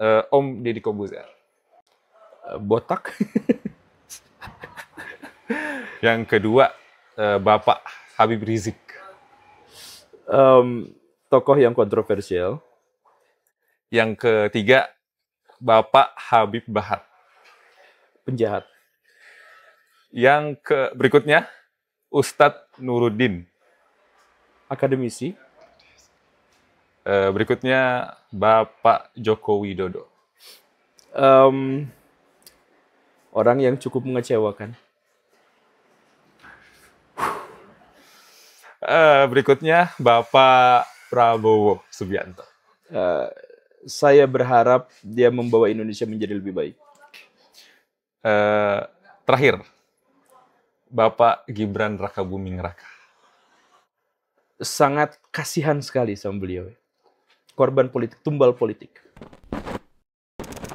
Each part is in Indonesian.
Om Deddy Kobuzer. Botak. Yang kedua, Bapak Habib Rizik. Tokoh yang kontroversial. Yang ketiga, Bapak Habib Bahar. Penjahat. Yang berikutnya, Ustadz Nuruddin. Akademisi. Berikutnya, Bapak Joko Widodo. Orang yang cukup mengecewakan. Berikutnya, Bapak Prabowo Subianto. Saya berharap dia membawa Indonesia menjadi lebih baik. Terakhir, Bapak Gibran Rakabuming Raka. Sangat kasihan sekali sama beliau. Korban politik, tumbal politik.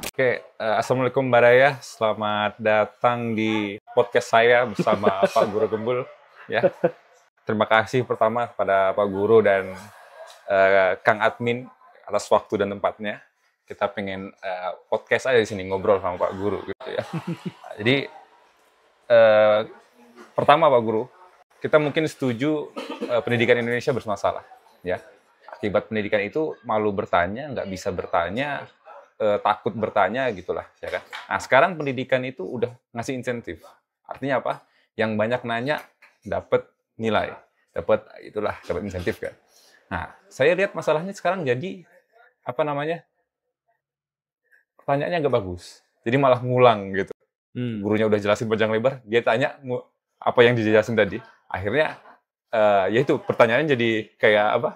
Oke, Assalamualaikum Mbak Raya. Selamat datang di podcast saya bersama Pak Guru Gembul. Ya, terima kasih pertama kepada Pak Guru dan Kang Admin atas waktu dan tempatnya. Kita pengen podcast aja di sini ngobrol sama Pak Guru gitu ya. Jadi pertama Pak Guru, kita mungkin setuju pendidikan Indonesia bermasalah, ya. Akibat pendidikan itu malu bertanya, nggak bisa bertanya, takut bertanya gitulah, ya kan. Nah sekarang pendidikan itu udah ngasih insentif. Artinya apa? Yang banyak nanya dapat nilai, dapat insentif kan. Nah saya lihat masalahnya sekarang jadi apa namanya? Pertanyaannya nggak bagus, jadi malah ngulang gitu. Gurunya udah jelasin panjang lebar, dia tanya apa yang dijelasin tadi. Akhirnya ya itu pertanyaannya jadi kayak apa?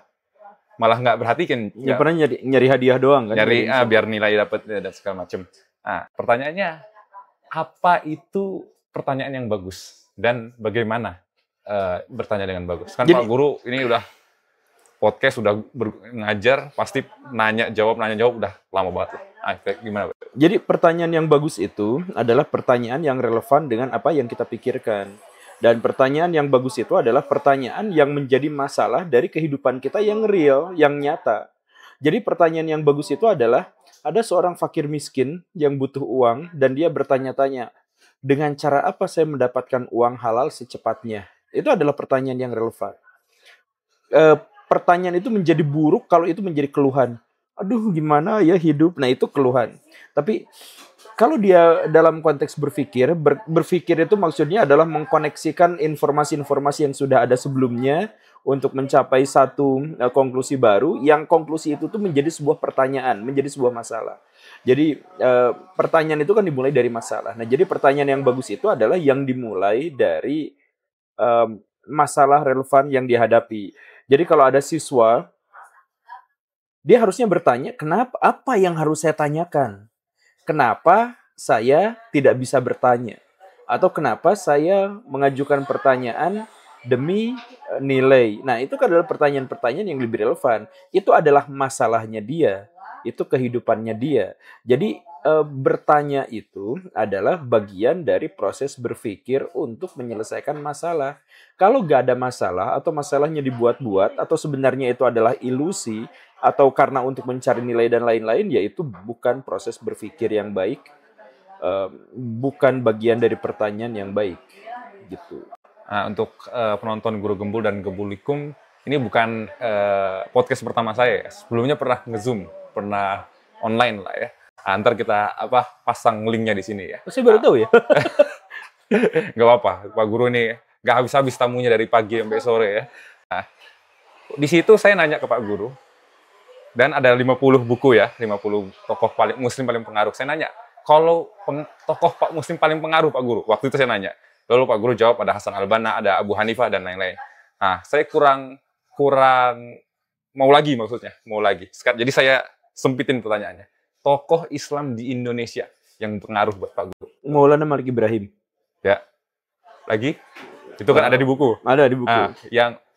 Malah nggak perhatikan. Ya pernah nyari hadiah doang kan? Nyari biar nilai dapat dan segala macam. Nah, pertanyaannya apa itu pertanyaan yang bagus dan bagaimana bertanya dengan bagus? Kan jadi, Pak Guru ini udah podcast udah ngajar, pasti nanya jawab udah lama banget. Nah, gimana? Jadi pertanyaan yang bagus itu adalah pertanyaan yang relevan dengan apa yang kita pikirkan. Dan pertanyaan yang bagus itu adalah pertanyaan yang menjadi masalah dari kehidupan kita yang real, yang nyata. Jadi pertanyaan yang bagus itu adalah ada seorang fakir miskin yang butuh uang dan dia bertanya-tanya, dengan cara apa saya mendapatkan uang halal secepatnya? Itu adalah pertanyaan yang relevan. Pertanyaan itu menjadi buruk kalau itu menjadi keluhan. Aduh, gimana ya hidup? Nah, itu keluhan. Tapi kalau dia dalam konteks berpikir itu maksudnya adalah mengkoneksikan informasi-informasi yang sudah ada sebelumnya untuk mencapai satu konklusi baru, yang konklusi itu tuh menjadi sebuah pertanyaan, menjadi sebuah masalah. Jadi pertanyaan itu kan dimulai dari masalah. Nah, jadi pertanyaan yang bagus itu adalah yang dimulai dari masalah relevan yang dihadapi. Jadi kalau ada siswa, dia harusnya bertanya, kenapa? Apa yang harus saya tanyakan? Kenapa saya tidak bisa bertanya? Atau kenapa saya mengajukan pertanyaan demi nilai? Nah, itu kan adalah pertanyaan-pertanyaan yang lebih relevan. Itu adalah masalahnya dia. Itu kehidupannya dia. Jadi, bertanya itu adalah bagian dari proses berpikir untuk menyelesaikan masalah. Kalau nggak ada masalah, atau masalahnya dibuat-buat, atau sebenarnya itu adalah ilusi, atau karena untuk mencari nilai dan lain-lain, yaitu bukan proses berpikir yang baik, bukan bagian dari pertanyaan yang baik, gitu. Nah, untuk penonton Guru Gembul dan Gembulikum, ini bukan podcast pertama saya. Sebelumnya pernah nge-zoom, pernah online lah ya. Nah, ntar kita pasang linknya di sini ya. Saya baru tahu ya. Gak apa-apa, Pak Guru ini gak habis-habis tamunya dari pagi sampai sore ya. Nah, di situ saya nanya ke Pak Guru. Dan ada 50 buku ya, 50 tokoh muslim paling pengaruh. Saya nanya, kalau tokoh Pak muslim paling pengaruh Pak Guru, waktu itu saya nanya. Lalu Pak Guru jawab ada Hasan al-Banna, ada Abu Hanifah, dan lain-lain. Nah, saya kurang mau lagi maksudnya, mau lagi. Jadi saya sempitin pertanyaannya. Tokoh Islam di Indonesia yang pengaruh buat Pak Guru. Maulana Malik Ibrahim. Ya. Lagi? Itu kan ada di buku. Ada di buku. Nah,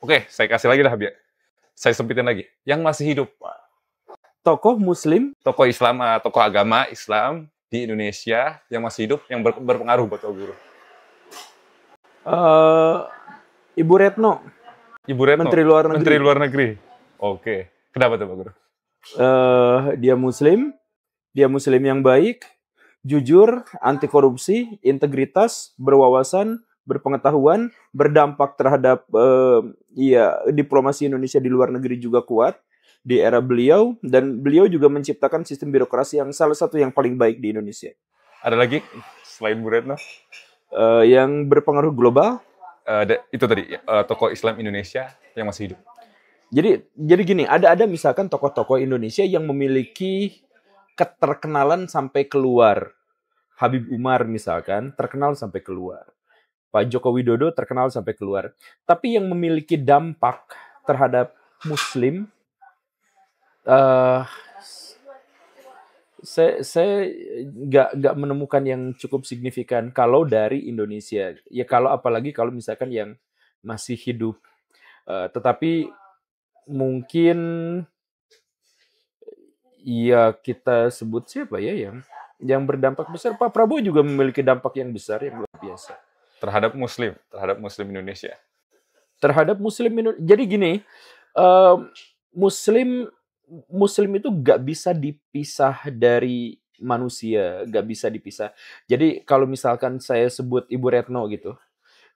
oke, saya kasih lagi lah biar. Saya sempitin lagi. Yang masih hidup, Pak. Tokoh muslim, tokoh Islam, tokoh agama Islam di Indonesia yang masih hidup, yang berpengaruh buat Pak Guru. Ibu Retno. Ibu Retno, Menteri Luar Negeri. Oke. Kenapa tuh Pak Guru? Dia muslim, Dia muslim yang baik, jujur, anti korupsi, integritas, berwawasan, berpengetahuan, berdampak terhadap diplomasi Indonesia di luar negeri juga kuat di era beliau, dan beliau juga menciptakan sistem birokrasi yang salah satu yang paling baik di Indonesia. Ada lagi selain Bu Retno? Yang berpengaruh global. Itu tadi tokoh Islam Indonesia yang masih hidup. Jadi gini, ada misalkan tokoh-tokoh Indonesia yang memiliki keterkenalan sampai keluar. Habib Umar misalkan terkenal sampai keluar. Pak Joko Widodo terkenal sampai keluar. Tapi yang memiliki dampak terhadap Muslim, saya nggak menemukan yang cukup signifikan kalau dari Indonesia. Ya apalagi kalau misalkan yang masih hidup. Tetapi mungkin ya kita sebut siapa ya yang berdampak besar. Pak Prabowo juga memiliki dampak yang besar yang luar biasa terhadap Muslim Indonesia. Terhadap Muslim Indonesia. Jadi gini, Muslim itu nggak bisa dipisah dari manusia, nggak bisa dipisah. Jadi kalau misalkan saya sebut Ibu Retno gitu,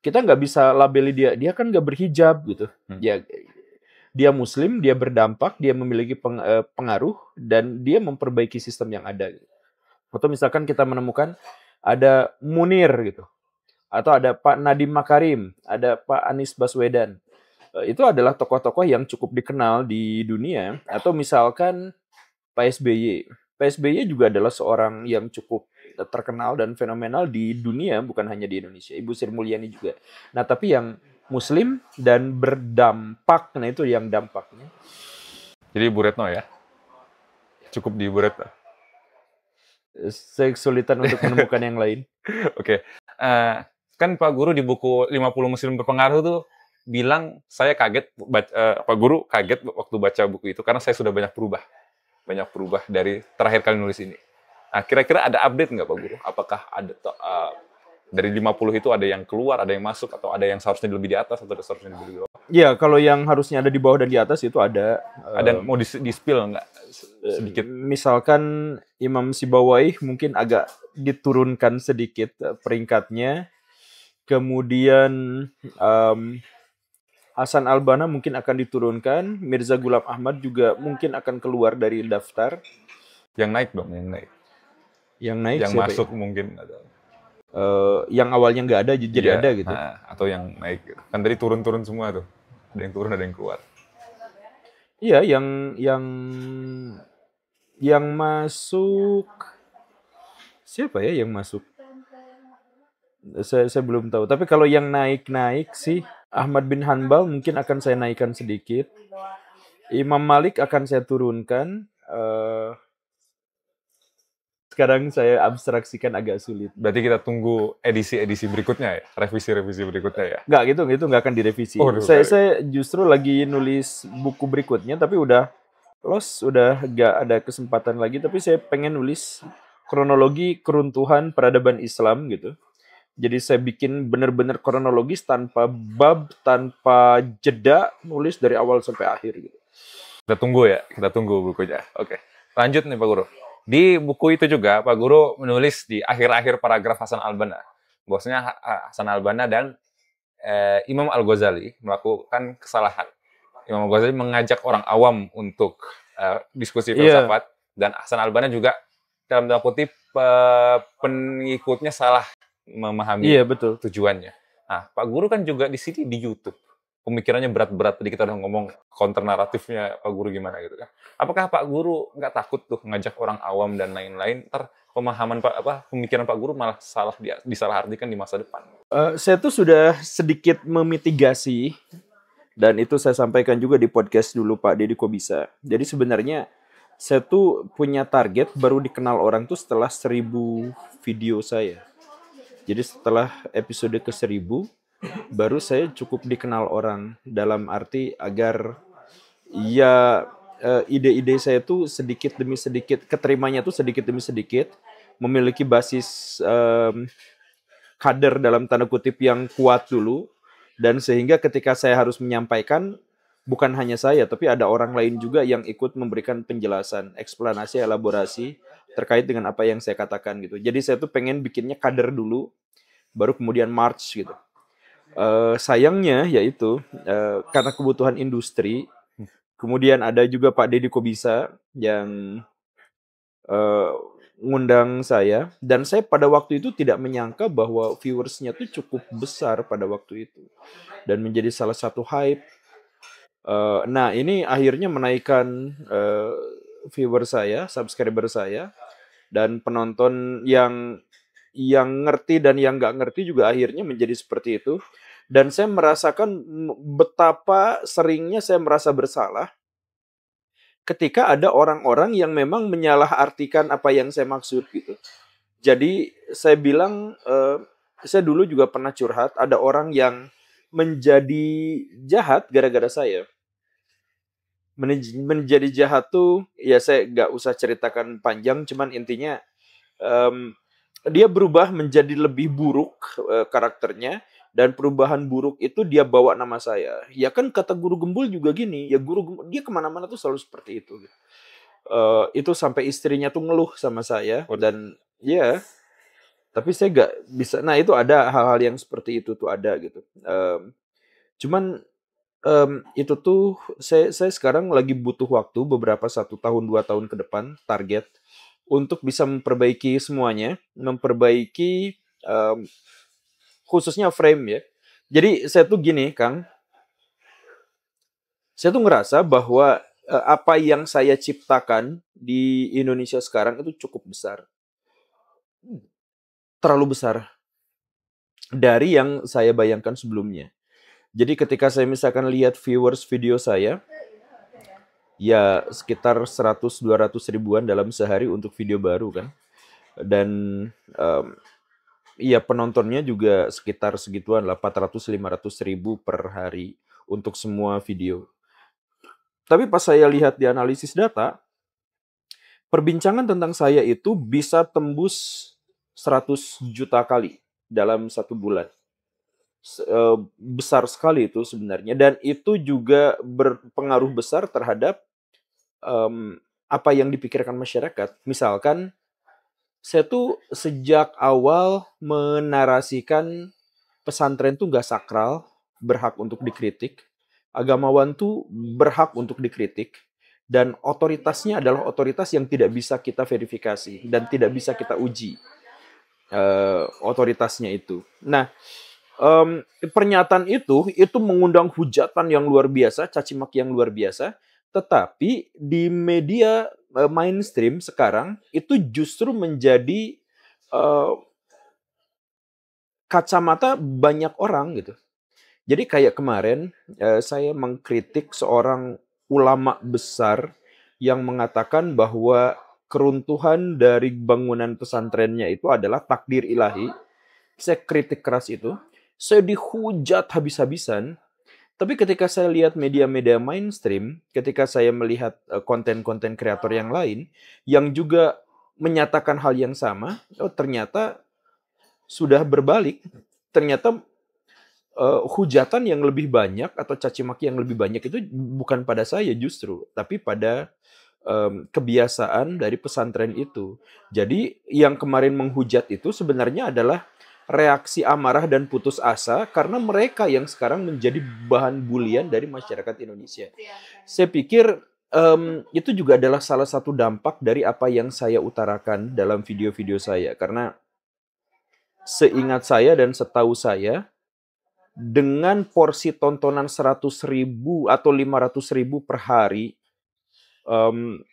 kita nggak bisa labeli dia kan nggak berhijab gitu. Dia Muslim, dia berdampak, dia memiliki pengaruh, dan dia memperbaiki sistem yang ada. Atau misalkan kita menemukan ada Munir gitu, atau ada Pak Nadiem Makarim, ada Pak Anies Baswedan. Itu adalah tokoh-tokoh yang cukup dikenal di dunia. Atau misalkan Pak SBY. Pak SBY juga adalah seorang yang cukup terkenal dan fenomenal di dunia, bukan hanya di Indonesia. Ibu Sri Mulyani juga. Nah, tapi yang Muslim dan berdampak, nah itu yang dampaknya. Jadi Bu Retno ya? Cukup di Bu Retno? Saya kesulitan untuk menemukan yang lain. Oke. Kan Pak Guru di buku 50 Muslim Berpengaruh tuh bilang, saya kaget, Pak Guru kaget waktu baca buku itu, karena saya sudah banyak berubah dari terakhir kali nulis ini. Nah, kira-kira ada update nggak Pak Guru? Apakah ada dari 50 itu ada yang keluar, ada yang masuk, atau ada yang seharusnya lebih di atas, atau seharusnya lebih di bawah? Ya, kalau yang harusnya ada di bawah dan di atas itu ada. Ada mau di-spill nggak sedikit? Misalkan Imam Sibawai mungkin agak diturunkan sedikit peringkatnya. Kemudian Hasan Albana mungkin akan diturunkan. Mirza Ghulam Ahmad juga mungkin akan keluar dari daftar. Yang naik dong, yang naik. Yang masuk ya? Mungkin ada. Yang awalnya nggak ada jadi ada gitu. Atau yang naik. Kan tadi turun-turun semua tuh. Ada yang turun, ada yang keluar. Iya, yang masuk siapa ya yang masuk? Saya belum tahu. Tapi kalau yang naik sih Ahmad bin Hanbal mungkin akan saya naikkan sedikit. Imam Malik akan saya turunkan. Sekarang saya abstraksikan agak sulit. Berarti kita tunggu edisi berikutnya ya? Revisi berikutnya ya? Nggak gitu, itu nggak akan direvisi. Saya justru lagi nulis buku berikutnya, tapi udah nggak ada kesempatan lagi. Tapi saya pengen nulis kronologi keruntuhan peradaban Islam gitu. Jadi saya bikin benar-benar kronologis, tanpa bab, tanpa jeda, nulis dari awal sampai akhir gitu. Kita tunggu bukunya. Oke. Lanjut nih Pak Guru. Di buku itu juga Pak Guru menulis di akhir-akhir paragraf Hasan Albana, bahwasanya Hasan Albana dan Imam Al-Ghazali melakukan kesalahan. Imam Al-Ghazali mengajak orang awam untuk diskusi filsafat, dan Hasan Albana juga dalam tanda kutip pengikutnya salah memahami tujuannya. Nah, Pak Guru kan juga di sini di YouTube. Pemikirannya berat-berat, tadi kita udah ngomong counter naratifnya Pak Guru gimana gitu kan. Apakah Pak Guru nggak takut tuh ngajak orang awam dan lain-lain, ntar pemahaman pemikiran Pak Guru malah disalahartikan di masa depan? Saya tuh sudah sedikit memitigasi, dan itu saya sampaikan juga di podcast dulu Pak Deddy Kobisa. Jadi sebenarnya saya tuh punya target baru dikenal orang tuh setelah 1000 video saya. Jadi setelah episode ke-1000 baru saya cukup dikenal orang, dalam arti agar ide-ide saya tuh sedikit demi sedikit, keterimanya tuh sedikit demi sedikit, memiliki basis kader dalam tanda kutip yang kuat dulu, dan sehingga ketika saya harus menyampaikan, bukan hanya saya, tapi ada orang lain juga yang ikut memberikan penjelasan, eksplanasi, elaborasi terkait dengan apa yang saya katakan gitu. Jadi saya tuh pengen bikinnya kader dulu, baru kemudian march gitu. Sayangnya yaitu karena kebutuhan industri, kemudian ada juga Pak Deddy Kobisa yang eh, ngundang saya, dan saya pada waktu itu tidak menyangka bahwa viewersnya tuh cukup besar pada waktu itu dan menjadi salah satu hype. Nah, ini akhirnya menaikkan viewer saya, subscriber saya, dan penonton yang ngerti dan yang nggak ngerti juga akhirnya menjadi seperti itu. Dan saya merasakan betapa seringnya saya merasa bersalah ketika ada orang-orang yang memang menyalahartikan apa yang saya maksud gitu. Jadi saya bilang, saya dulu juga pernah curhat, ada orang yang menjadi jahat gara-gara saya. Menjadi jahat tuh, ya saya nggak usah ceritakan panjang, cuman intinya em, dia berubah menjadi lebih buruk karakternya, dan perubahan buruk itu dia bawa nama saya. Ya kan kata Guru Gembul juga gini, ya Guru Gembul, dia kemana-mana tuh selalu seperti itu. Gitu. Itu sampai istrinya tuh ngeluh sama saya, dan ya, tapi saya nggak bisa. Nah itu ada hal-hal yang seperti itu tuh ada gitu. Cuman itu tuh saya sekarang lagi butuh waktu beberapa 1 tahun 2 tahun ke depan target untuk bisa memperbaiki semuanya, memperbaiki khususnya frame ya. Jadi saya tuh gini, Kang, saya tuh ngerasa bahwa apa yang saya ciptakan di Indonesia sekarang itu cukup besar, terlalu besar dari yang saya bayangkan sebelumnya. Jadi ketika saya misalkan lihat viewers video saya, ya sekitar 100-200 ribuan dalam sehari untuk video baru kan. Dan ya penontonnya juga sekitar segituan lah, 400-500 ribu per hari untuk semua video. Tapi pas saya lihat di analisis data, perbincangan tentang saya itu bisa tembus 100 juta kali dalam 1 bulan. Besar sekali itu sebenarnya, dan itu juga berpengaruh besar terhadap apa yang dipikirkan masyarakat. Misalkan saya tuh sejak awal menarasikan pesantren tuh gak sakral, berhak untuk dikritik. Agamawan tuh berhak untuk dikritik. Dan otoritasnya adalah otoritas yang tidak bisa kita verifikasi dan tidak bisa kita uji otoritasnya itu. Nah, pernyataan itu mengundang hujatan yang luar biasa, caci maki yang luar biasa. Tetapi di media mainstream sekarang itu justru menjadi kacamata banyak orang gitu. Jadi kayak kemarin saya mengkritik seorang ulama besar yang mengatakan bahwa keruntuhan dari bangunan pesantrennya itu adalah takdir ilahi. Saya kritik keras itu. Saya dihujat habis-habisan. Tapi ketika saya lihat media-media mainstream, ketika saya melihat konten-konten kreator yang lain, yang juga menyatakan hal yang sama, oh ternyata sudah berbalik. Ternyata hujatan yang lebih banyak atau caci maki yang lebih banyak itu bukan pada saya justru, tapi pada kebiasaan dari pesantren itu. Jadi yang kemarin menghujat itu sebenarnya adalah reaksi amarah dan putus asa karena mereka yang sekarang menjadi bahan bulian dari masyarakat Indonesia. Saya pikir itu juga adalah salah satu dampak dari apa yang saya utarakan dalam video-video saya. Karena seingat saya dan setahu saya, dengan porsi tontonan 100 ribu atau 500 ribu per hari,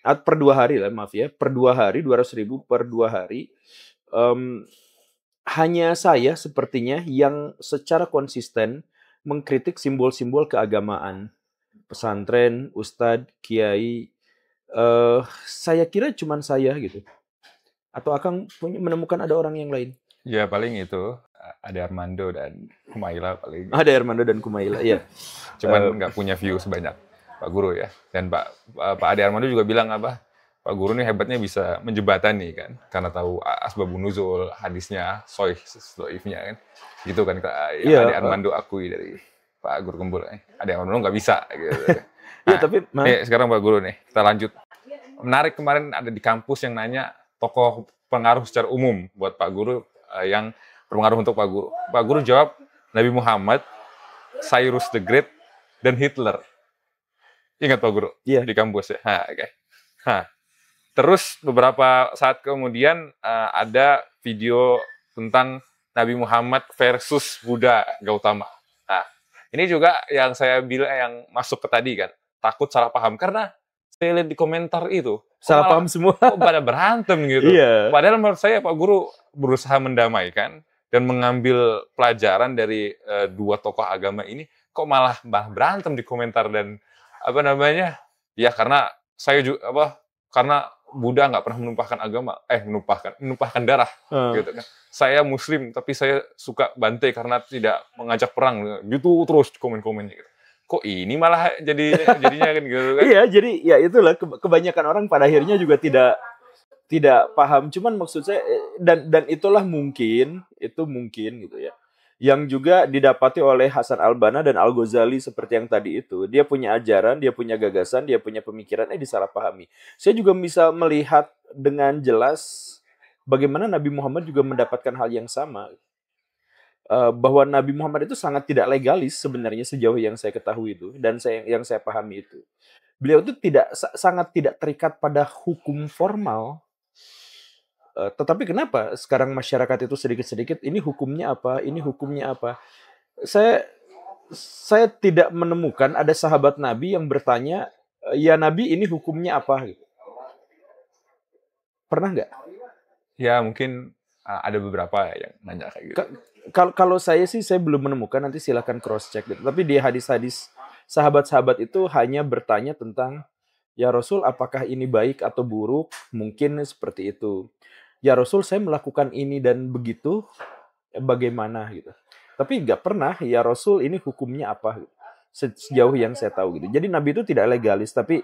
per 2 hari lah, maaf ya, per 2 hari, 200 ribu per 2 hari, hanya saya sepertinya yang secara konsisten mengkritik simbol-simbol keagamaan. Pesantren, ustadz, kiai, saya kira cuma saya gitu. Atau Akang menemukan ada orang yang lain? Ya paling itu ada Armando dan Kumaila paling. Ada Armando dan Kumaila, ya. Cuman nggak punya view sebanyak Pak Guru ya. Dan Pak Ade Armando juga bilang apa? Pak Guru ini hebatnya bisa menjebatani kan, karena tahu asbabun nuzul, hadisnya, soifnya kan, gitu kan Kak Ade Armando akui dari. Pak Guru Gembul. Ada yang dulu nggak bisa. Gitu. Iya, Nah, tapi nih sekarang Pak Guru nih, kita lanjut. Menarik kemarin ada di kampus yang nanya tokoh pengaruh secara umum buat Pak Guru yang berpengaruh untuk Pak Guru. Pak Guru jawab Nabi Muhammad, Cyrus the Great, dan Hitler. Ingat Pak Guru? Iya. Di kampus ya. Oke. Terus beberapa saat kemudian ada video tentang Nabi Muhammad versus Buddha Gautama. Nah, ini juga yang saya bilang yang masuk ke tadi kan, takut salah paham karena saya lihat di komentar itu salah paham semua. Kok pada berantem gitu. Iya. Padahal menurut saya Pak Guru berusaha mendamaikan dan mengambil pelajaran dari dua tokoh agama ini, kok malah berantem di komentar dan apa namanya? Ya karena saya juga karena Buddha nggak pernah menumpahkan darah gitu kan. Saya Muslim tapi saya suka bantai karena tidak mengajak perang gitu terus komen-komennya gitu. Kok ini malah jadinya kan gitu kan? Iya, jadi ya itulah kebanyakan orang pada akhirnya juga tidak paham. Cuman maksud saya dan itulah mungkin gitu ya. Yang juga didapati oleh Hasan al-Banna dan Al-Ghazali seperti yang tadi itu. Dia punya ajaran, dia punya gagasan, dia punya pemikiran, disalahpahami. Saya juga bisa melihat dengan jelas bagaimana Nabi Muhammad juga mendapatkan hal yang sama. Bahwa Nabi Muhammad itu sangat tidak legalis sebenarnya sejauh yang saya ketahui itu. Dan yang saya pahami itu. Beliau itu sangat tidak terikat pada hukum formal. Tetapi kenapa sekarang masyarakat itu sedikit-sedikit ini hukumnya apa, ini hukumnya apa? Saya tidak menemukan ada sahabat Nabi yang bertanya, ya Nabi ini hukumnya apa? Pernah nggak? Ya mungkin ada beberapa yang nanya kayak gitu. Kalau saya sih saya belum menemukan, nanti silakan cross check gitu. Tapi di hadis-hadis sahabat-sahabat itu hanya bertanya tentang ya Rasul apakah ini baik atau buruk? Mungkin seperti itu. Ya Rasul saya melakukan ini dan begitu, bagaimana gitu. Tapi nggak pernah ya Rasul ini hukumnya apa gitu. Sejauh yang saya tahu gitu. Jadi Nabi itu tidak legalis, tapi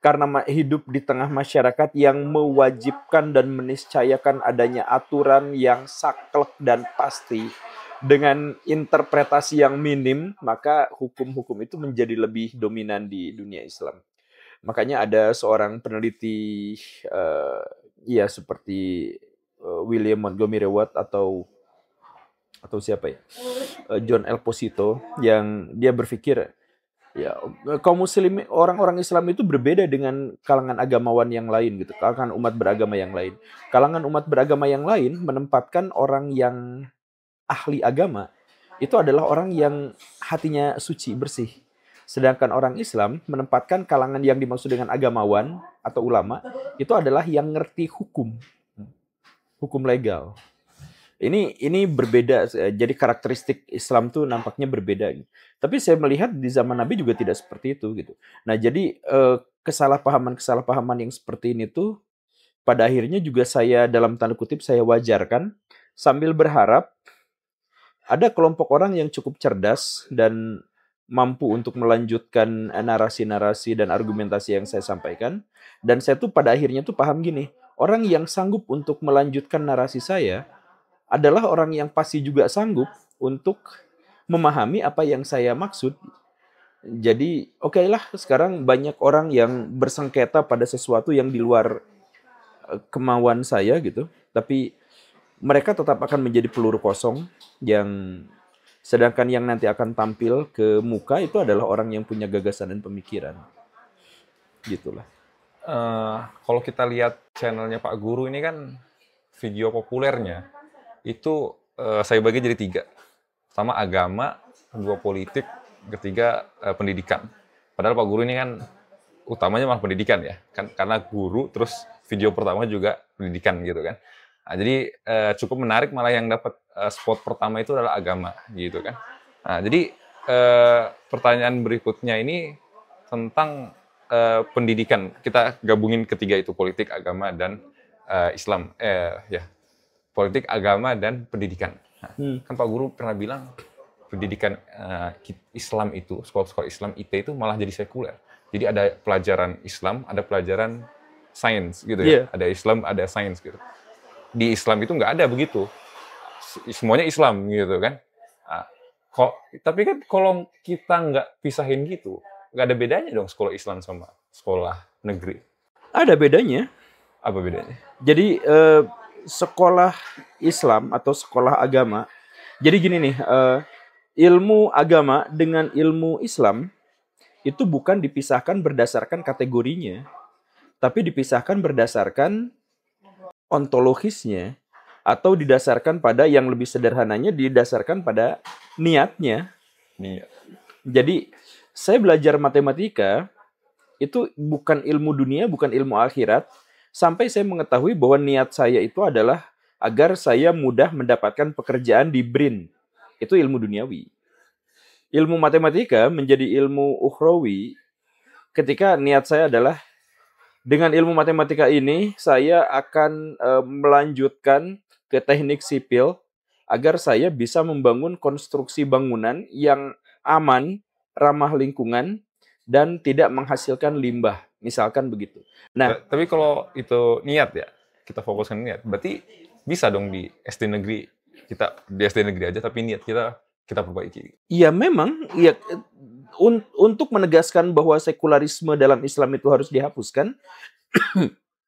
karena hidup di tengah masyarakat yang mewajibkan dan meniscayakan adanya aturan yang saklek dan pasti dengan interpretasi yang minim, maka hukum-hukum itu menjadi lebih dominan di dunia Islam. Makanya ada seorang peneliti ya seperti William Montgomery Watt atau siapa ya, John L. Posito, yang dia berpikir ya kaum muslim, orang-orang Islam itu berbeda dengan kalangan agamawan yang lain gitu, kalangan umat beragama yang lain. Kalangan umat beragama yang lain menempatkan orang yang ahli agama itu adalah orang yang hatinya suci, bersih. Sedangkan orang Islam menempatkan kalangan yang dimaksud dengan agamawan atau ulama itu adalah yang ngerti hukum legal. Ini berbeda. Jadi karakteristik Islam tuh nampaknya berbeda. Tapi saya melihat di zaman Nabi juga tidak seperti itu gitu. Nah, jadi kesalahpahaman yang seperti ini tuh pada akhirnya juga saya dalam tanda kutip saya wajarkan sambil berharap ada kelompok orang yang cukup cerdas dan mampu untuk melanjutkan narasi-narasi dan argumentasi yang saya sampaikan. Dan saya tuh pada akhirnya tuh paham gini, orang yang sanggup untuk melanjutkan narasi saya adalah orang yang pasti juga sanggup untuk memahami apa yang saya maksud. Jadi oke lah, sekarang banyak orang yang bersengketa pada sesuatu yang di luar kemauan saya gitu. Tapi mereka tetap akan menjadi peluru kosong yang sedangkan yang nanti akan tampil ke muka itu adalah orang yang punya gagasan dan pemikiran. Gitulah. Kalau kita lihat channelnya Pak Guru ini kan video populernya itu saya bagi jadi 3. Pertama agama, kedua politik, ketiga pendidikan. Padahal Pak Guru ini kan utamanya malah pendidikan ya, kan karena guru terus video pertama juga pendidikan gitu kan. Nah, jadi cukup menarik malah yang dapat spot pertama itu adalah agama gitu kan. Nah, jadi pertanyaan berikutnya ini tentang pendidikan. Kita gabungin ketiga itu politik, agama dan Islam. Ya. Politik, agama, dan pendidikan. Nah, kan Pak Guru pernah bilang pendidikan Islam itu, sekolah-sekolah Islam IT itu malah jadi sekuler. Jadi ada pelajaran Islam, ada pelajaran sains gitu ya. Ada Islam, ada sains gitu. Di Islam itu nggak ada begitu. Semuanya Islam gitu kan. Nah, Tapi kan kalau kita nggak pisahin gitu, nggak ada bedanya dong sekolah Islam sama sekolah negeri. Ada bedanya. Apa bedanya? Jadi sekolah Islam atau sekolah agama. Jadi gini nih, ilmu agama dengan ilmu Islam itu bukan dipisahkan berdasarkan kategorinya, tapi dipisahkan berdasarkan ontologisnya atau didasarkan pada yang lebih sederhananya didasarkan pada niatnya. Nih, Jadi saya belajar matematika itu bukan ilmu dunia, bukan ilmu akhirat, sampai saya mengetahui bahwa niat saya itu adalah agar saya mudah mendapatkan pekerjaan di BRIN. Itu ilmu duniawi. Ilmu matematika menjadi ilmu ukhrawi ketika niat saya adalah dengan ilmu matematika ini saya akan melanjutkan ke teknik sipil agar saya bisa membangun konstruksi bangunan yang aman, ramah lingkungan, dan tidak menghasilkan limbah. Misalkan begitu. Nah, tapi kalau itu niat ya, kita fokuskan niat. Berarti bisa dong di SD negeri, kita di SD negeri aja, tapi niat kita perbaiki. ya memang ya untuk menegaskan bahwa sekularisme dalam Islam itu harus dihapuskan,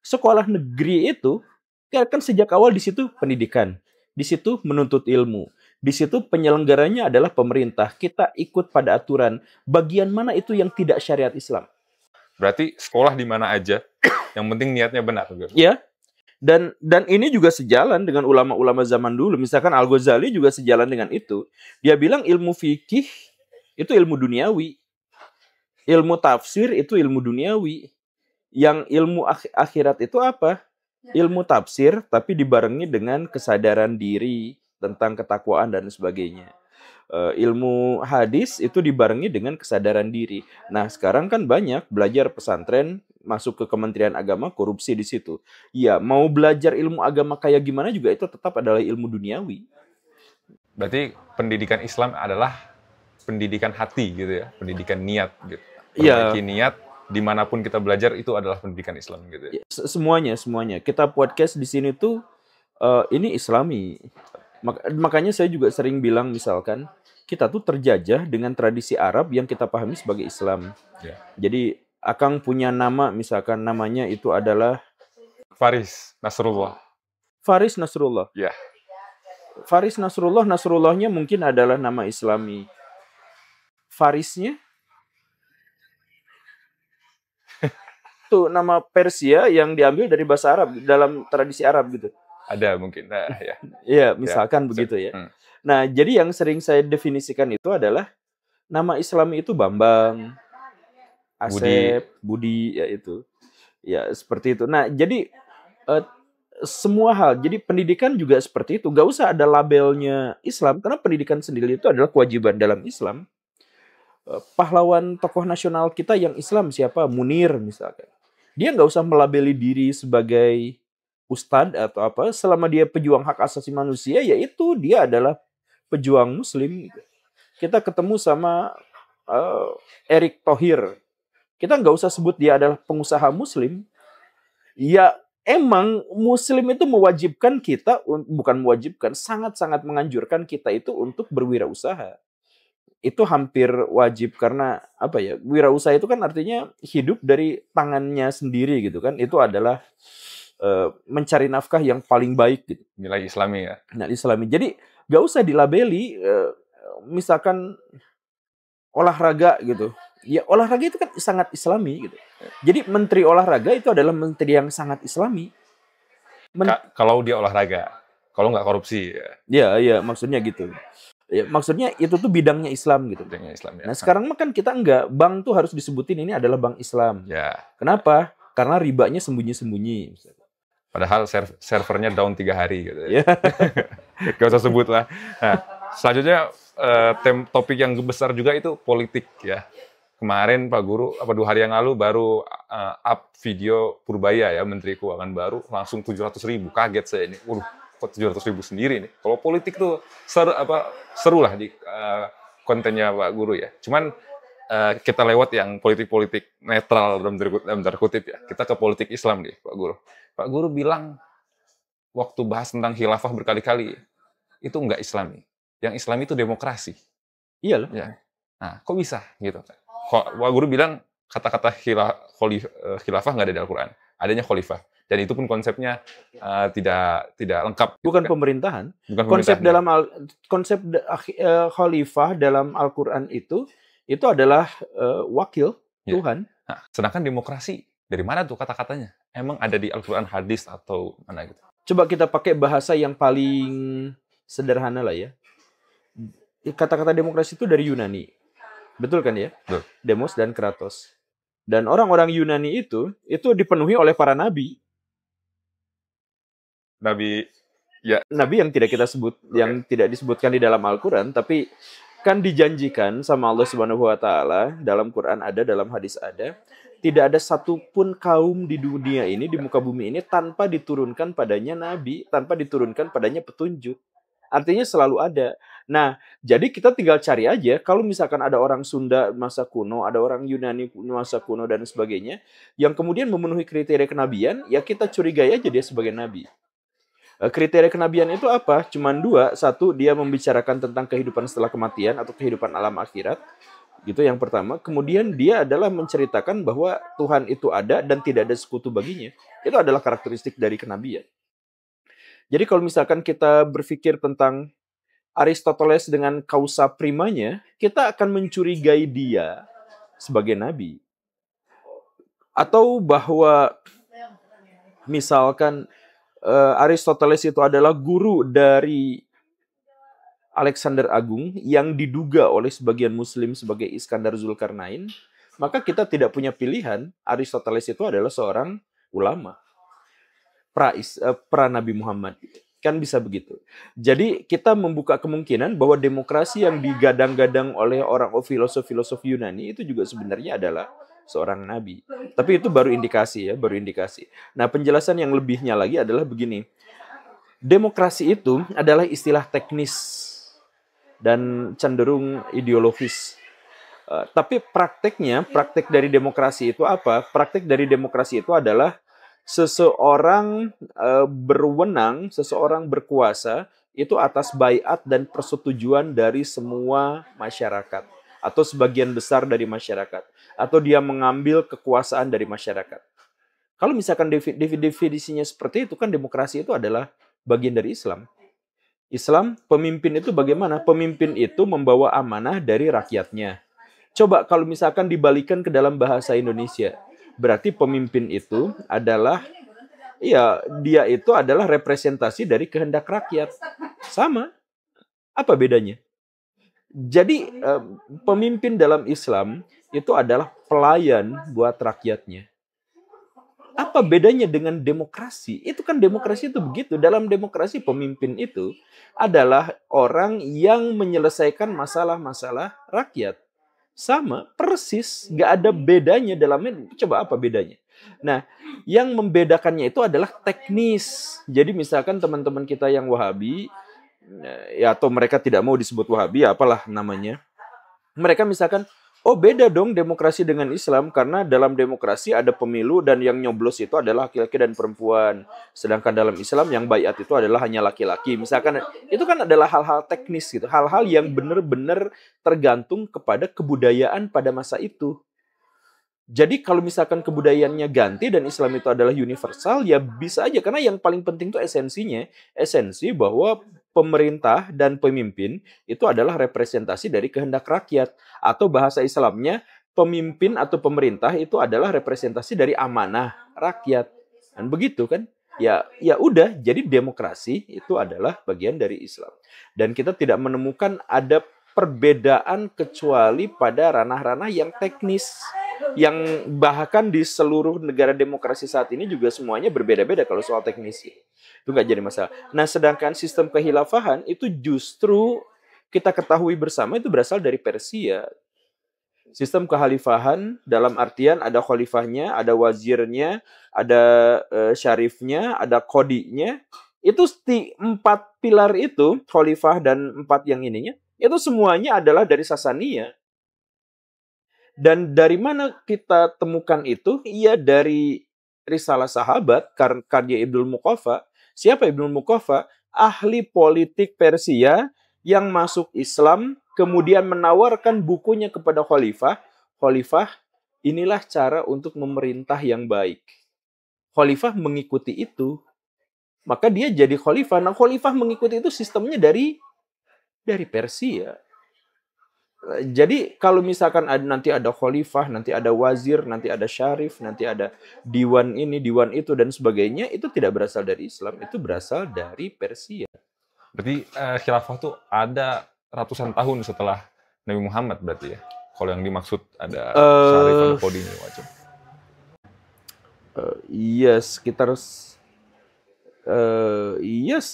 sekolah negeri itu kan sejak awal di situ pendidikan, di situ menuntut ilmu, di situ penyelenggaranya adalah pemerintah. Kita ikut pada aturan. Bagian mana itu yang tidak syariat Islam? Berarti sekolah di mana aja, yang penting niatnya benar. Ya. Dan ini juga sejalan dengan ulama-ulama zaman dulu. Misalkan Al-Ghazali juga sejalan dengan itu. Dia bilang ilmu fikih itu ilmu duniawi. Ilmu tafsir itu ilmu duniawi. Yang ilmu akhirat itu apa? Ilmu tafsir tapi dibarengi dengan kesadaran diri tentang ketakwaan dan sebagainya. Ilmu hadis itu dibarengi dengan kesadaran diri. Nah, sekarang kan banyak belajar pesantren, masuk ke Kementerian Agama, korupsi di situ. Ya, mau belajar ilmu agama kayak gimana juga itu tetap adalah ilmu duniawi. Berarti pendidikan Islam adalah pendidikan hati gitu ya, pendidikan niat gitu. Iya. Perbaiki niat, dimanapun kita belajar itu adalah pendidikan Islam gitu ya. Semuanya. Kita podcast di sini tuh ini Islami. Makanya saya juga sering bilang misalkan kita tuh terjajah dengan tradisi Arab yang kita pahami sebagai Islam. Ya. Jadi Akang punya nama, misalkan namanya itu adalah Faris Nasrullah. Faris Nasrullah. Ya. Faris Nasrullah, Nasrullahnya mungkin adalah nama Islami. Farisnya tuh nama Persia yang diambil dari bahasa Arab dalam tradisi Arab gitu. Ada mungkin. Nah, ya. Iya, misalkan begitu ya. Nah, jadi yang sering saya definisikan itu adalah nama Islami itu Bambang, Asep, Budi, ya itu. Ya, seperti itu. Nah, jadi semua hal. Jadi pendidikan juga seperti itu. Gak usah ada labelnya Islam, karena pendidikan sendiri itu adalah kewajiban dalam Islam. Pahlawan tokoh nasional kita yang Islam siapa? Munir misalkan. Dia nggak usah melabeli diri sebagai ustadz atau apa, selama dia pejuang hak asasi manusia, yaitu dia adalah pejuang muslim. Kita ketemu sama Erick Thohir, kita nggak usah sebut dia adalah pengusaha muslim. Ya emang muslim itu mewajibkan kita, bukan mewajibkan, sangat-sangat menganjurkan kita itu untuk berwirausaha. Itu hampir wajib, karena apa ya, wirausaha itu kan artinya hidup dari tangannya sendiri gitu kan. Itu adalah mencari nafkah yang paling baik gitu. Nilai Islami ya. Nilai Islami. Jadi gak usah dilabeli misalkan olahraga gitu. Ya olahraga itu kan sangat Islami gitu. Jadi menteri olahraga itu adalah menteri yang sangat Islami. Kalau dia olahraga, kalau nggak korupsi ya. Iya, maksudnya gitu. Ya, maksudnya itu tuh bidangnya Islam gitu. Bidangnya Islam ya. Nah sekarang kan kita enggak, bank tuh harus disebutin ini adalah bank Islam. Ya. Kenapa? Karena ribanya sembunyi-sembunyi. Padahal servernya down 3 hari gitu ya. Gak usah sebut lah. Nah, selanjutnya topik yang besar juga itu politik ya. Kemarin Pak Guru, 2 hari yang lalu baru up video Purbaya ya, Menteri Keuangan baru, langsung 700.000. Kaget saya ini. Kok 700.000 sendiri nih. Kalau politik tuh seru lah di kontennya Pak Guru ya. Cuman kita lewat yang politik-politik netral dalam tanda kutip ya. Kita ke politik Islam nih Pak Guru. Pak Guru bilang waktu bahas tentang khilafah berkali-kali, itu enggak Islami. Yang Islami itu demokrasi. Iyalah. Ya. Nah, kok bisa gitu? Pak Guru bilang kata-kata khilafah nggak ada di Al-Quran. Adanya khalifah. Dan itu pun konsepnya tidak lengkap. Gitu Bukan kan. pemerintahan. Bukan Konsep pemerintahan. khalifah dalam Al-Quran itu adalah wakil Ya. Tuhan. Nah, sedangkan demokrasi, dari mana tuh kata-katanya? Emang ada di Al-Quran hadis atau mana gitu? Coba kita pakai bahasa yang paling sederhana lah ya. Kata-kata demokrasi itu dari Yunani. Betul kan ya? Betul. Demos dan kratos. Dan orang-orang Yunani itu dipenuhi oleh para nabi. Nabi, ya. Nabi yang tidak kita sebut, yang tidak disebutkan di dalam Al-Quran, tapi kan dijanjikan sama Allah Subhanahu wa Ta'ala, dalam Quran ada, dalam hadis ada, tidak ada satupun kaum di dunia ini, di muka bumi ini, tanpa diturunkan padanya nabi, tanpa diturunkan padanya petunjuk. Artinya selalu ada. Nah, jadi kita tinggal cari aja, kalau misalkan ada orang Sunda masa kuno, ada orang Yunani masa kuno, dan sebagainya, yang kemudian memenuhi kriteria kenabian, ya kita curigai aja dia sebagai nabi. Kriteria kenabian itu apa? Cuman dua. Satu, dia membicarakan tentang kehidupan setelah kematian atau kehidupan alam akhirat. Gitu yang pertama. Kemudian dia adalah menceritakan bahwa Tuhan itu ada dan tidak ada sekutu baginya. Itu adalah karakteristik dari kenabian. Jadi kalau misalkan kita berpikir tentang Aristoteles dengan kausa primanya, kita akan mencurigai dia sebagai nabi. Atau bahwa misalkan Aristoteles itu adalah guru dari Alexander Agung yang diduga oleh sebagian Muslim sebagai Iskandar Zulkarnain, maka kita tidak punya pilihan. Aristoteles itu adalah seorang ulama, pra Nabi Muhammad. Kan bisa begitu. Jadi kita membuka kemungkinan bahwa demokrasi yang digadang-gadang oleh orang filosof-filosof Yunani itu juga sebenarnya adalah seorang nabi. Tapi itu baru indikasi ya, baru indikasi. Nah, penjelasan yang lebihnya lagi adalah begini. Demokrasi itu adalah istilah teknis dan cenderung ideologis. Tapi praktek dari demokrasi itu apa? Praktek dari demokrasi itu adalah seseorang berwenang, seseorang berkuasa itu atas baiat dan persetujuan dari semua masyarakat atau sebagian besar dari masyarakat, atau dia mengambil kekuasaan dari masyarakat. Kalau misalkan definisinya seperti itu, kan demokrasi itu adalah bagian dari Islam. Islam, pemimpin itu bagaimana? Pemimpin itu membawa amanah dari rakyatnya. Coba kalau misalkan dibalikan ke dalam bahasa Indonesia, berarti pemimpin itu adalah, ya, dia itu adalah representasi dari kehendak rakyat. Sama. Apa bedanya? Jadi pemimpin dalam Islam itu adalah pelayan buat rakyatnya. Apa bedanya dengan demokrasi? Itu kan demokrasi itu begitu. Dalam demokrasi pemimpin itu adalah orang yang menyelesaikan masalah-masalah rakyat. Sama, persis, nggak ada bedanya dalamnya. Coba apa bedanya? Nah, yang membedakannya itu adalah teknis. Jadi misalkan teman-teman kita yang Wahabi, ya atau mereka tidak mau disebut Wahabi, ya apalah namanya. Mereka misalkan, oh beda dong demokrasi dengan Islam, karena dalam demokrasi ada pemilu dan yang nyoblos itu adalah laki-laki dan perempuan. Sedangkan dalam Islam yang baiat itu adalah hanya laki-laki. Misalkan, itu kan adalah hal-hal teknis gitu, hal-hal yang benar-benar tergantung kepada kebudayaan pada masa itu. Jadi kalau misalkan kebudayaannya ganti dan Islam itu adalah universal, ya bisa aja. Karena yang paling penting itu esensinya. Esensi bahwa pemerintah dan pemimpin itu adalah representasi dari kehendak rakyat. Atau bahasa Islamnya, pemimpin atau pemerintah itu adalah representasi dari amanah rakyat. Dan begitu kan? Ya udah, jadi demokrasi itu adalah bagian dari Islam. Dan kita tidak menemukan ada perbedaan kecuali pada ranah-ranah yang teknis, yang bahkan di seluruh negara demokrasi saat ini juga semuanya berbeda-beda kalau soal teknis. Itu nggak jadi masalah. Nah, sedangkan sistem kehilafahan itu justru kita ketahui bersama itu berasal dari Persia. Sistem kekhalifahan dalam artian ada khalifahnya, ada wazirnya, ada syarifnya, ada kodinya. Itu 4 pilar itu, khalifah dan 4 yang ininya, itu semuanya adalah dari Sasaniyah. Dan dari mana kita temukan itu? Iya, dari Risalah Sahabat, karya Ibnul Muqaffa. Siapa Ibnul Muqaffa? Ahli politik Persia yang masuk Islam kemudian menawarkan bukunya kepada khalifah, khalifah, inilah cara untuk memerintah yang baik. Khalifah mengikuti itu, maka dia jadi khalifah. Nah, khalifah mengikuti itu sistemnya dari Persia. Jadi kalau misalkan nanti ada khalifah, nanti ada wazir, nanti ada syarif, nanti ada diwan ini, diwan itu, dan sebagainya, itu tidak berasal dari Islam, itu berasal dari Persia. Berarti khilafah tuh ada ratusan tahun setelah Nabi Muhammad berarti ya? Kalau yang dimaksud ada syarif, ada kodi macam. Iya, sekitar iya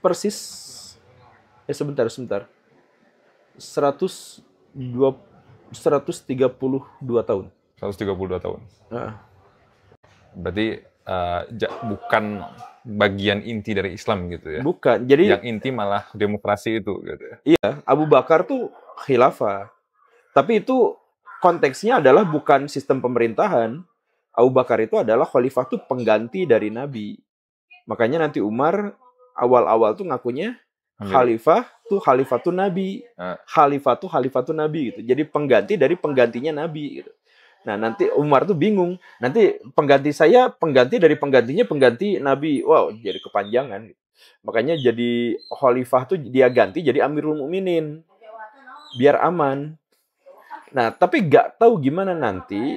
persis. Sebentar. 132 tahun. 132 tahun. Nah. Berarti bukan bagian inti dari Islam gitu ya? Bukan. Jadi yang inti malah demokrasi itu gitu ya? Iya, Abu Bakar tuh khilafah. Tapi itu konteksnya adalah bukan sistem pemerintahan. Abu Bakar itu adalah khalifah tuh pengganti dari Nabi. Makanya nanti Umar awal-awal tuh ngakunya khalifah tuh Nabi. Khalifah tuh Nabi gitu. Jadi pengganti dari penggantinya Nabi gitu. Nah, nanti Umar tuh bingung. Nanti pengganti dari penggantinya pengganti Nabi. Wow, jadi kepanjangan. Makanya jadi khalifah tuh dia ganti jadi Amirul Mukminin. Biar aman. Nah, tapi nggak tahu gimana nanti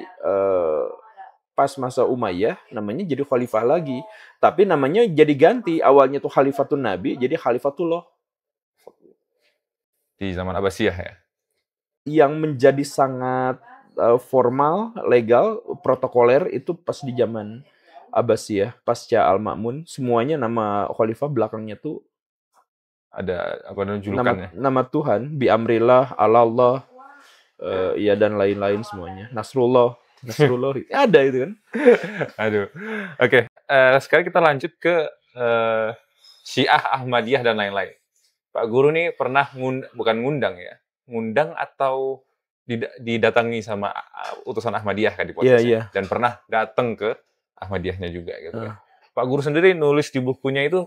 pas masa Umayyah namanya jadi khalifah lagi. Tapi namanya jadi ganti. Awalnya tuh Khalifatun Nabi, jadi Khalifatullah. Di zaman Abbasiyah ya? Yang menjadi sangat formal, legal, protokoler itu pas di zaman Abbasiyah, pasca Al-Ma'mun. Semuanya nama khalifah belakangnya tuh ada apa julukannya? Nama Tuhan, bi amrillah, Allah, ya dan lain-lain semuanya. Nasrullah ada itu kan. Aduh. Oke. Sekarang kita lanjut ke Syiah, Ahmadiyah dan lain-lain. Pak Guru nih pernah bukan ngundang ya, ngundang atau didatangi sama utusan Ahmadiyah kan di podcastnya, dan pernah datang ke Ahmadiyahnya juga gitu kan. Pak Guru sendiri nulis di bukunya itu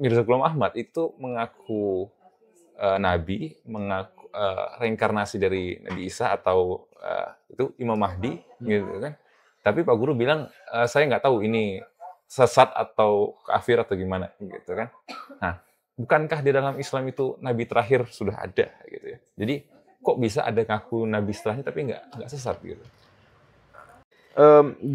Mirza Ghulam Ahmad itu mengaku nabi, mengaku reinkarnasi dari Nabi Isa atau itu Imam Mahdi gitu kan. Tapi Pak Guru bilang saya nggak tahu ini sesat atau kafir atau gimana gitu kan. Nah, bukankah di dalam Islam itu nabi terakhir sudah ada gitu ya. Jadi kok bisa ada ngaku nabi setelahnya tapi nggak sesat gitu.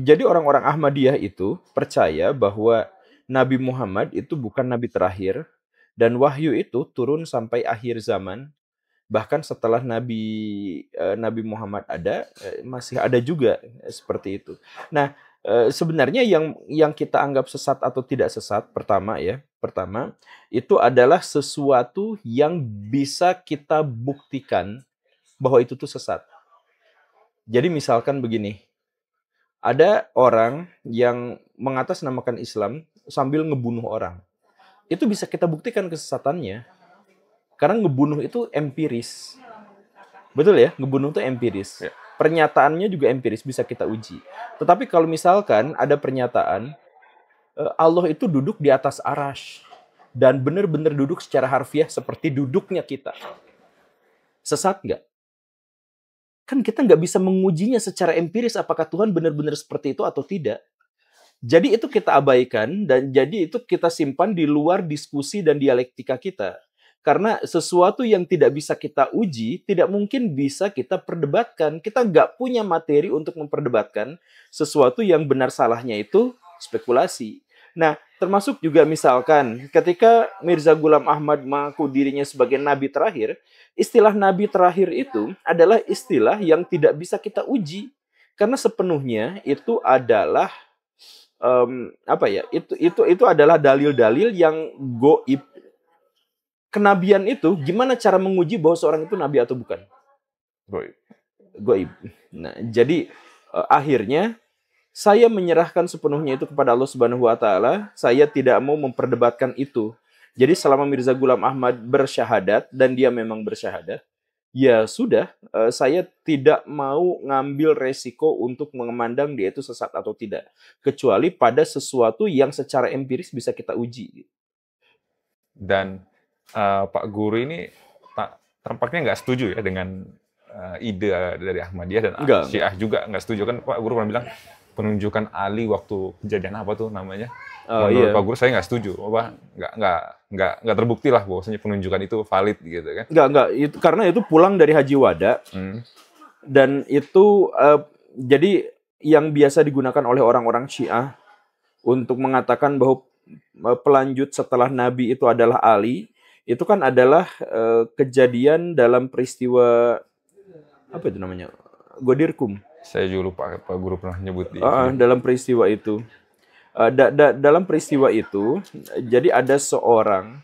Jadi orang-orang Ahmadiyah itu percaya bahwa Nabi Muhammad itu bukan nabi terakhir dan wahyu itu turun sampai akhir zaman. Bahkan setelah Nabi Muhammad ada, masih ada juga seperti itu. Nah, sebenarnya yang kita anggap sesat atau tidak sesat, pertama itu adalah sesuatu yang bisa kita buktikan bahwa itu tuh sesat. Jadi misalkan begini, ada orang yang mengatasnamakan Islam sambil ngebunuh orang. Itu bisa kita buktikan kesesatannya. Karena ngebunuh itu empiris. Betul ya? Ngebunuh itu empiris. Ya. Pernyataannya juga empiris, bisa kita uji. Tetapi kalau misalkan ada pernyataan, Allah itu duduk di atas arash. Dan benar-benar duduk secara harfiah seperti duduknya kita. Sesat nggak? Kan kita nggak bisa mengujinya secara empiris apakah Tuhan benar-benar seperti itu atau tidak. Jadi itu kita abaikan dan jadi itu kita simpan di luar diskusi dan dialektika kita. Karena sesuatu yang tidak bisa kita uji, tidak mungkin bisa kita perdebatkan. Kita nggak punya materi untuk memperdebatkan sesuatu yang benar salahnya itu spekulasi. Nah, termasuk juga misalkan ketika Mirza Ghulam Ahmad mengaku dirinya sebagai nabi terakhir, istilah nabi terakhir itu adalah istilah yang tidak bisa kita uji. Karena sepenuhnya itu adalah itu adalah dalil-dalil yang goib. Kenabian itu gimana cara menguji bahwa seorang itu nabi atau bukan? Goib. Nah, jadi akhirnya saya menyerahkan sepenuhnya itu kepada Allah Subhanahu wa taala. Saya tidak mau memperdebatkan itu. Jadi selama Mirza Ghulam Ahmad bersyahadat dan dia memang bersyahadat, ya sudah, saya tidak mau ngambil resiko untuk memandang dia itu sesat atau tidak, kecuali pada sesuatu yang secara empiris bisa kita uji. Dan Pak Guru ini tampaknya nggak setuju ya dengan ide dari Ahmadiyah dan Enggak. Syiah juga nggak setuju kan Pak Guru pernah bilang penunjukan Ali waktu kejadian apa tuh namanya? Menurut Iya. Pak Guru saya nggak setuju, apa nggak terbukti lah bahwasanya penunjukan itu valid gitu kan? Enggak. Itu karena itu pulang dari Haji Wada dan itu jadi yang biasa digunakan oleh orang-orang Syiah untuk mengatakan bahwa pelanjut setelah Nabi itu adalah Ali, itu kan adalah kejadian dalam peristiwa apa itu namanya? Godirkum. Saya juga lupa Pak Guru pernah nyebut di Dalam peristiwa itu. Dalam peristiwa itu, jadi ada seorang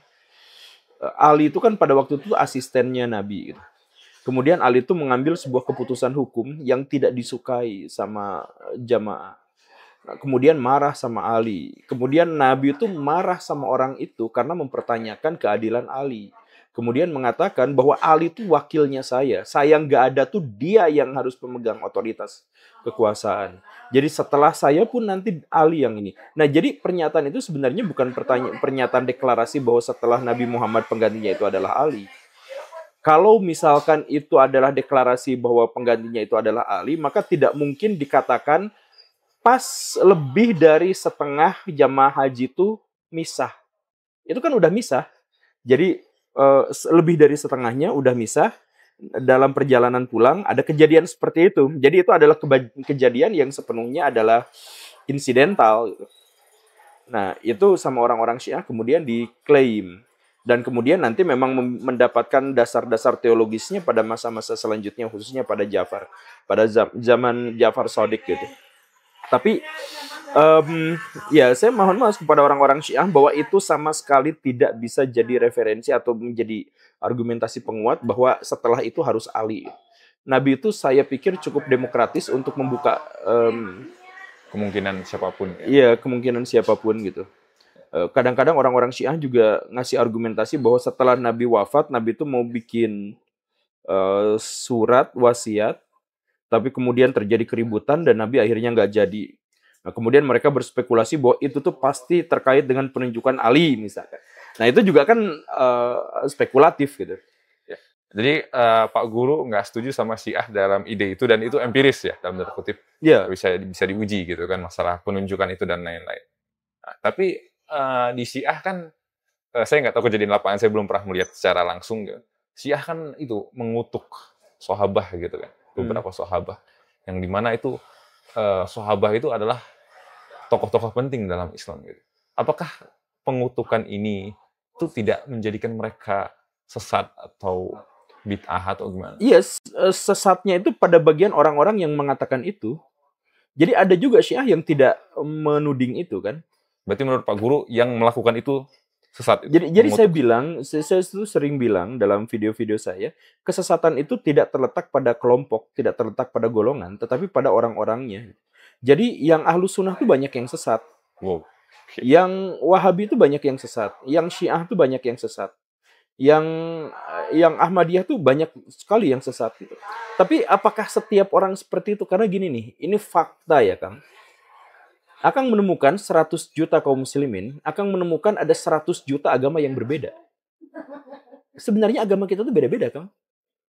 Ali itu kan pada waktu itu asistennya Nabi gitu. Kemudian Ali itu mengambil sebuah keputusan hukum yang tidak disukai sama jamaah. Nah, kemudian marah sama Ali. Kemudian Nabi itu marah sama orang itu karena mempertanyakan keadilan Ali. Kemudian mengatakan bahwa Ali itu wakilnya saya. Saya nggak ada tuh dia yang harus pemegang otoritas kekuasaan. Jadi setelah saya pun nanti Ali yang ini. Nah jadi pernyataan itu sebenarnya bukan pernyataan deklarasi bahwa setelah Nabi Muhammad penggantinya itu adalah Ali. Kalau misalkan itu adalah deklarasi bahwa penggantinya itu adalah Ali, maka tidak mungkin dikatakan pas lebih dari setengah jamaah haji itu misah. Itu kan udah misah. Jadi lebih dari setengahnya udah misah. Dalam perjalanan pulang ada kejadian seperti itu. Jadi itu adalah kejadian yang sepenuhnya adalah insidental. Nah itu sama orang-orang Syiah kemudian diklaim. Dan kemudian nanti memang mendapatkan dasar-dasar teologisnya pada masa-masa selanjutnya, khususnya pada Ja'far. Pada zaman Ja'far Shadiq gitu. Tapi ya saya mohon maaf kepada orang-orang Syiah bahwa itu sama sekali tidak bisa jadi referensi atau menjadi argumentasi penguat bahwa setelah itu harus Ali. Nabi itu saya pikir cukup demokratis untuk membuka kemungkinan siapapun. Iya, kemungkinan siapapun gitu. Kadang-kadang orang-orang Syiah juga ngasih argumentasi bahwa setelah Nabi wafat, Nabi itu mau bikin surat wasiat, tapi kemudian terjadi keributan dan Nabi akhirnya nggak jadi. Nah, kemudian mereka berspekulasi bahwa itu tuh pasti terkait dengan penunjukan Ali misalkan. Nah itu juga kan spekulatif gitu. Ya. Jadi Pak Guru nggak setuju sama Syiah dalam ide itu dan itu empiris ya dalam tanda kutip. Ya. Bisa diuji gitu kan masalah penunjukan itu dan lain-lain. Nah, tapi di Syiah kan saya nggak tahu kejadian lapangan, saya belum pernah melihat secara langsung. Gitu. Syiah kan itu mengutuk sahabah gitu kan. Beberapa sahabah yang dimana itu sahabah itu adalah tokoh-tokoh penting dalam Islam gitu. Apakah pengutukan ini itu tidak menjadikan mereka sesat atau bid'ah atau gimana? Iya, sesatnya itu pada bagian orang-orang yang mengatakan itu. Jadi ada juga Syiah yang tidak menuding itu kan. Berarti menurut Pak Guru yang melakukan itu sesat. Jadi saya itu sering bilang dalam video-video saya, kesesatan itu tidak terletak pada kelompok, tidak terletak pada golongan, tetapi pada orang-orangnya. Jadi yang Ahlus Sunnah itu banyak yang sesat. Wow. Yang Wahabi itu banyak yang sesat, yang Syiah itu banyak yang sesat. Yang Ahmadiyah tuh banyak sekali yang sesat gitu. Tapi apakah setiap orang seperti itu? Karena gini nih, ini fakta ya Kang. Akan menemukan 100 juta kaum muslimin, akan menemukan ada 100 juta agama yang berbeda. Sebenarnya agama kita tuh beda-beda, Kang.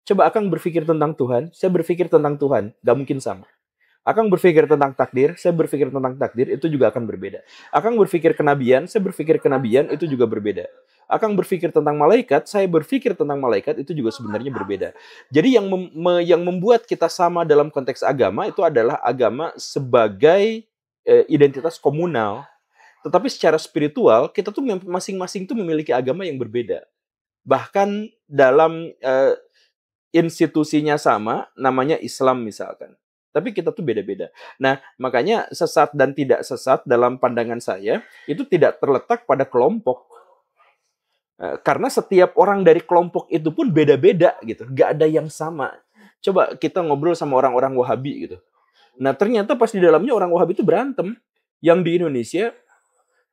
Coba Akang berpikir tentang Tuhan, saya berpikir tentang Tuhan, gak mungkin sama. Akang berpikir tentang takdir, saya berpikir tentang takdir, itu juga akan berbeda. Akang berpikir kenabian, saya berpikir kenabian, itu juga berbeda. Akang berpikir tentang malaikat, saya berpikir tentang malaikat, itu juga sebenarnya berbeda. Jadi yang membuat kita sama dalam konteks agama, itu adalah agama sebagai identitas komunal, tetapi secara spiritual kita tuh masing-masing tuh memiliki agama yang berbeda. Bahkan dalam institusinya sama, namanya Islam misalkan. Tapi kita tuh beda-beda. Nah, makanya sesat dan tidak sesat dalam pandangan saya itu tidak terletak pada kelompok. Karena setiap orang dari kelompok itu pun beda-beda gitu, gak ada yang sama. Coba kita ngobrol sama orang-orang Wahabi gitu. Nah ternyata pas di dalamnya orang Wahabi itu berantem. Yang di Indonesia,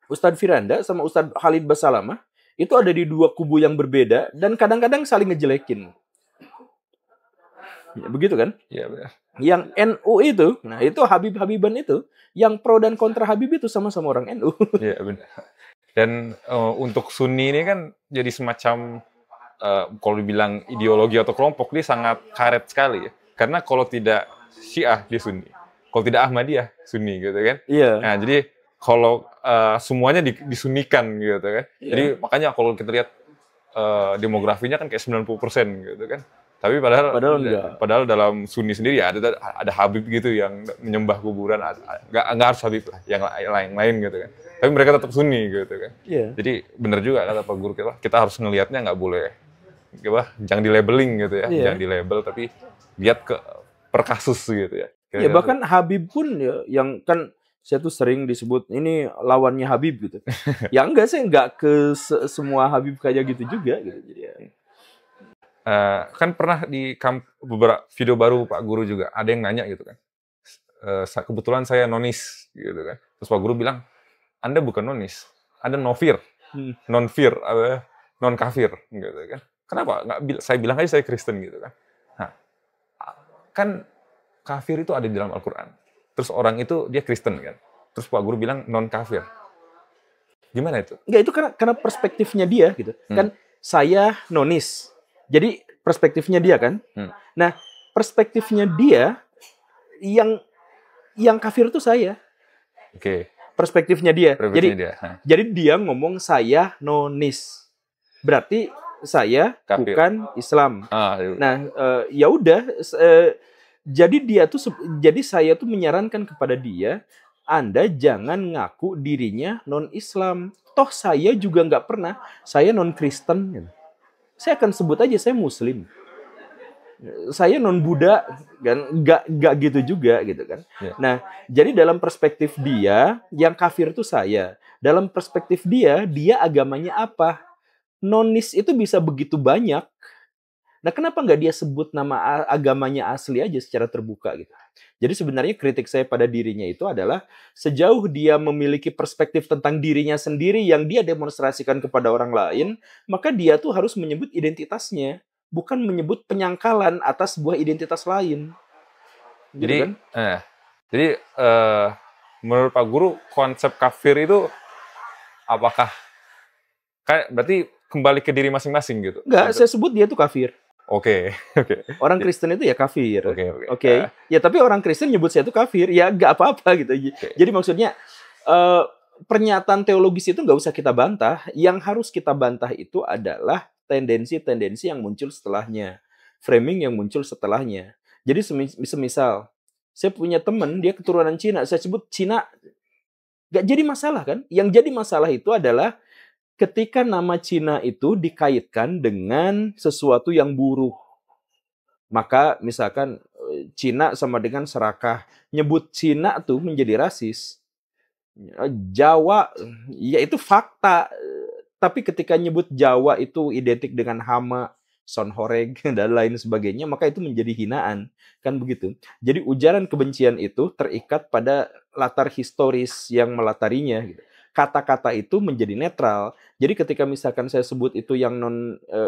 Ustadz Firanda sama Ustadz Khalid Basalamah itu ada di dua kubu yang berbeda dan kadang-kadang saling ngejelekin. Ya, begitu kan? Iya benar. Yang NU itu, nah itu Habib-Habiban itu, yang pro dan kontra Habib itu sama-sama orang NU. Iya benar. Dan untuk Sunni ini kan jadi semacam kalau dibilang ideologi atau kelompok, dia sangat karet sekali ya. Karena kalau tidak Syiah, dia Sunni. Kalau tidak Ahmadiyah, Sunni gitu kan. Iya. Nah, jadi kalau semuanya disunnikan gitu kan. Iya. Jadi makanya kalau kita lihat demografinya kan kayak 90% gitu kan. Tapi padahal dalam Sunni sendiri ya ada Habib gitu yang menyembah kuburan, nggak harus Habib lah, yang lain gitu kan. Tapi mereka tetap Sunni gitu kan. Iya. Jadi benar juga kata Pak Guru, kita harus ngelihatnya nggak boleh jangan di labeling gitu ya, Iya. jangan di label, tapi lihat per kasus gitu ya. Ya bahkan Habib pun ya, yang kan saya tuh sering disebut ini lawannya Habib gitu. Ya enggak, saya enggak ke semua Habib kayak gitu juga gitu. Jadi ya. Kan pernah di beberapa video baru Pak Guru juga ada yang nanya gitu kan. Kebetulan saya nonis gitu kan. Terus Pak Guru bilang, Anda bukan nonis, Anda nofir, non-fir, non-kafir gitu kan. Kenapa? Saya bilang aja saya Kristen gitu kan. Nah, kan kafir itu ada di dalam Al-Quran. Terus orang itu dia Kristen kan. Terus Pak Guru bilang non-kafir. Gimana itu? Enggak, itu karena perspektifnya dia gitu. Kan saya nonis. Jadi perspektifnya dia kan. Nah, perspektifnya dia yang kafir itu saya. Oke. Perspektifnya dia. Dia. Jadi dia ngomong saya nonis. Berarti saya kafir. Bukan Islam. Nah, ya udah. Jadi saya tuh menyarankan kepada dia, Anda jangan ngaku dirinya non-Islam. Toh saya juga nggak pernah. Saya non-Kristen. Saya akan sebut aja saya Muslim. Saya non-Buddha, kan nggak gitu juga gitu kan. Yeah. Nah, jadi dalam perspektif dia, yang kafir itu saya. Dalam perspektif dia agamanya apa? Nonis itu bisa begitu banyak. Nah, kenapa nggak dia sebut nama agamanya asli aja secara terbuka gitu? Jadi sebenarnya kritik saya pada dirinya itu adalah sejauh dia memiliki perspektif tentang dirinya sendiri yang dia demonstrasikan kepada orang lain, maka dia tuh harus menyebut identitasnya, bukan menyebut penyangkalan atas sebuah identitas lain. Jadi, gitu kan? Menurut Pak Guru, konsep kafir itu apakah berarti kembali ke diri masing-masing gitu? Enggak, saya sebut dia tuh kafir. Oke. Orang Kristen itu ya kafir. Oke. Ya tapi orang Kristen nyebut saya itu kafir, ya nggak apa-apa gitu. Jadi maksudnya pernyataan teologis itu nggak usah kita bantah. Yang harus kita bantah itu adalah tendensi-tendensi yang muncul setelahnya, framing yang muncul setelahnya. Jadi semisal saya punya teman dia keturunan Cina, saya sebut Cina, nggak jadi masalah kan? Yang jadi masalah itu adalah ketika nama Cina itu dikaitkan dengan sesuatu yang buruk. Maka misalkan Cina sama dengan serakah. Nyebut Cina tuh menjadi rasis. Jawa, ya itu fakta. Tapi ketika nyebut Jawa itu identik dengan hama, sonhoreg, dan lain sebagainya, maka itu menjadi hinaan. Kan begitu. Jadi ujaran kebencian itu terikat pada latar historis yang melatarinya gitu. Kata-kata itu menjadi netral. Jadi ketika misalkan saya sebut itu yang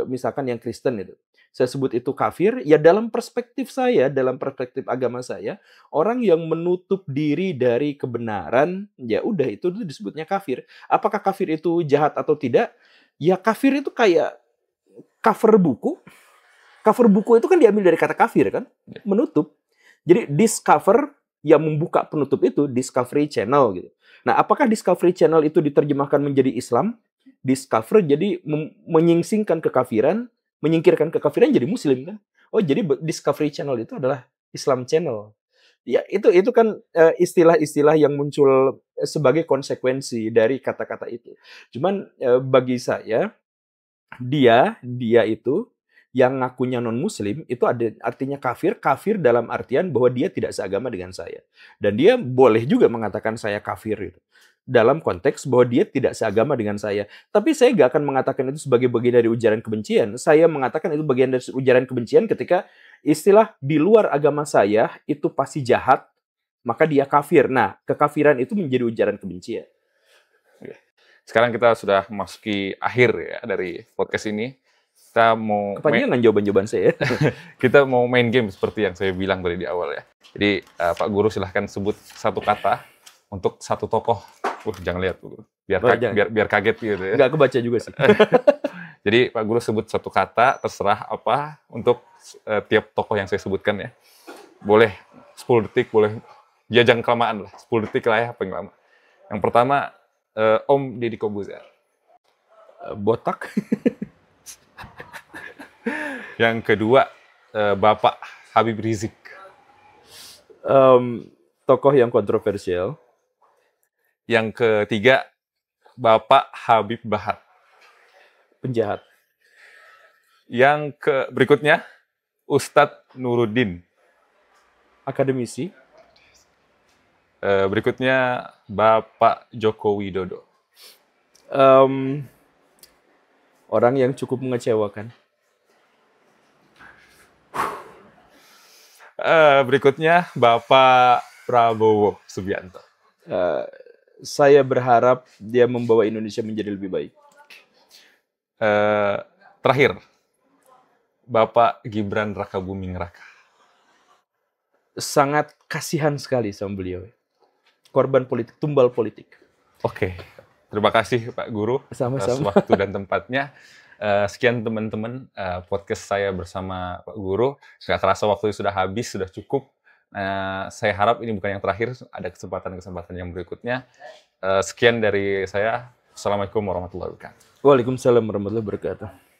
misalkan yang Kristen itu, saya sebut itu kafir, ya dalam perspektif saya, dalam perspektif agama saya, orang yang menutup diri dari kebenaran, ya udah itu disebutnya kafir. Apakah kafir itu jahat atau tidak? Ya kafir itu kayak cover buku. Cover buku itu kan diambil dari kata kafir kan, menutup. Jadi discover yang membuka penutup itu Discovery Channel gitu. Nah, apakah Discovery Channel itu diterjemahkan menjadi Islam? Discover jadi menyingsingkan kekafiran, menyingkirkan kekafiran jadi Muslim kan? Oh, jadi Discovery Channel itu adalah Islam Channel. Ya, itu kan istilah-istilah yang muncul sebagai konsekuensi dari kata-kata itu. Cuman bagi saya dia itu yang ngakunya non-muslim itu ada artinya kafir dalam artian bahwa dia tidak seagama dengan saya. Dan dia boleh juga mengatakan saya kafir itu. Dalam konteks bahwa dia tidak seagama dengan saya. Tapi saya nggak akan mengatakan itu sebagai bagian dari ujaran kebencian. Saya mengatakan itu bagian dari ujaran kebencian ketika istilah di luar agama saya itu pasti jahat, maka dia kafir. Nah, kekafiran itu menjadi ujaran kebencian. Sekarang kita sudah memasuki akhir ya dari podcast ini. Kita mau kepanjangan jawaban-jawaban saya. Kita mau main game seperti yang saya bilang tadi di awal ya. Jadi Pak Guru silahkan sebut satu kata untuk satu tokoh. Jangan lihat Bu. Biar kaget gitu ya. Nggak kebaca juga sih. Jadi Pak Guru sebut satu kata, terserah apa untuk tiap tokoh yang saya sebutkan ya. Boleh 10 detik, boleh ya jangan kelamaan lah. 10 detik lah ya, paling lama. Yang pertama, Om Deddy Kobuzer. Botak. Yang kedua, Bapak Habib Rizik. Tokoh yang kontroversial. Yang ketiga, Bapak Habib Bahar. Penjahat. Yang berikutnya, Ustadz Nuruddin. Akademisi. Berikutnya, Bapak Joko Widodo. Orang yang cukup mengecewakan. Berikutnya, Bapak Prabowo Subianto. Saya berharap dia membawa Indonesia menjadi lebih baik. Terakhir, Bapak Gibran Rakabuming Raka. Sangat kasihan sekali sama beliau. Korban politik, tumbal politik. Oke, terima kasih Pak Guru atas Sama-sama. waktu dan tempatnya. Sekian teman-teman podcast saya bersama Pak Guru. Nggak kerasa waktu sudah habis, sudah cukup. Saya harap ini bukan yang terakhir, ada kesempatan-kesempatan yang berikutnya. Sekian dari saya. Assalamualaikum warahmatullahi wabarakatuh. Waalaikumsalam warahmatullahi wabarakatuh.